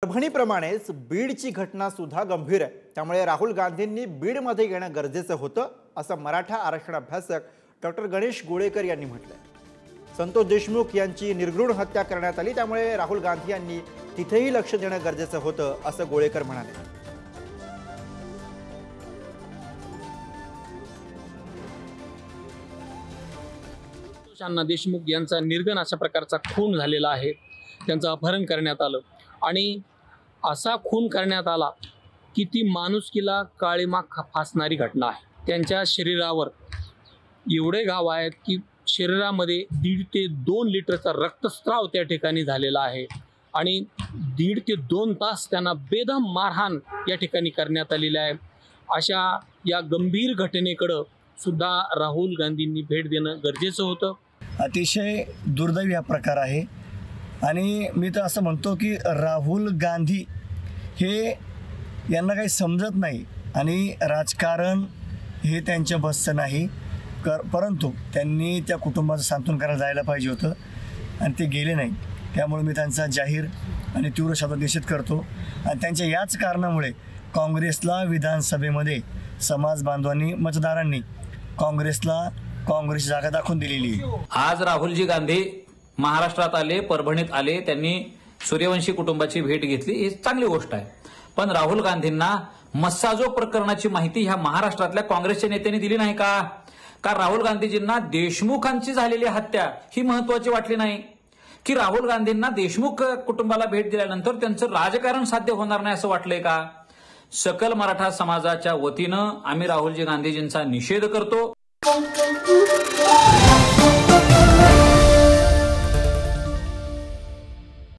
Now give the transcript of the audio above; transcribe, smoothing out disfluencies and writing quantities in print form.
परभणीप्रमाणेच बीडची घटना सुद्धा गंभीर आहे। त्यामुळे राहुल गांधींनी बीडमध्ये येणं गरजेचं होतं असं मराठा आरक्षण अभ्यासक डॉक्टर गणेश गोळेकर यांनी म्हटलंय। संतोष देशमुख यांची निर्घृण हत्या करण्यात आली, त्यामुळे राहुल गांधी यांनी तिथेही लक्ष देणं गरजेचं होतं असं गोळेकर म्हणाले। देशमुख यांचा निर्गण अशा प्रकारचा खून झालेला आहे। त्यांचं अपहरण करण्यात आलं आणि असा खून करण्यात आला की ती माणुसकीला काळीमा फासणारी घटना आहे। त्यांच्या शरीरावर एवढे घाव आहेत की शरीरामध्ये 1.5 ते 2 लिटरचा रक्तस्राव त्या ठिकाणी झालेला आहे आणि 1.5 ते 2 तास त्यांना बेदम मारहाण या ठिकाणी करण्यात आलेली आहे। अशा या गंभीर घटनेकडे सुद्धा राहुल गांधींनी भेट देणं गरजेचं होतं। अतिशय दुर्दैवी हा प्रकार आहे आणि मी तर असं म्हणतो की राहुल गांधी हे यांना काही समजत नाही आणि राजकारण हे त्यांच्या बसचं नाही, परंतु त्यांनी त्या कुटुंबाचं सांत्वन करायला जायला पाहिजे होतं आणि ते गेले नाही। त्यामुळे मी त्यांचा जाहीर आणि तीव्र शब्दात निषेध करतो आणि त्यांच्या याच कारणामुळे काँग्रेसला विधानसभेमध्ये समाज बांधवांनी मतदारांनी काँग्रेसची जागा दाखवून दिलेली आहे। आज राहुलजी गांधी महाराष्ट्रात आले, परभणीत आले, त्यांनी सूर्यवंशी कुटुंबाची भेट घेतली, ही चांगली गोष्ट आहे। पण राहुल गांधींना मस्साजो प्रकरणाची माहिती ह्या महाराष्ट्रातल्या काँग्रेसच्या नेत्यांनी दिली नाही का? का राहुल गांधीजींना देशमुखांची झालेली हत्या ही महत्वाची वाटली नाही की राहुल गांधींना देशमुख कुटुंबाला भेट दिल्यानंतर त्यांचं राजकारण साध्य होणार नाही असं वाटलंय का? सकल मराठा समाजाच्या वतीनं आम्ही राहुलजी गांधीजींचा निषेध करतो।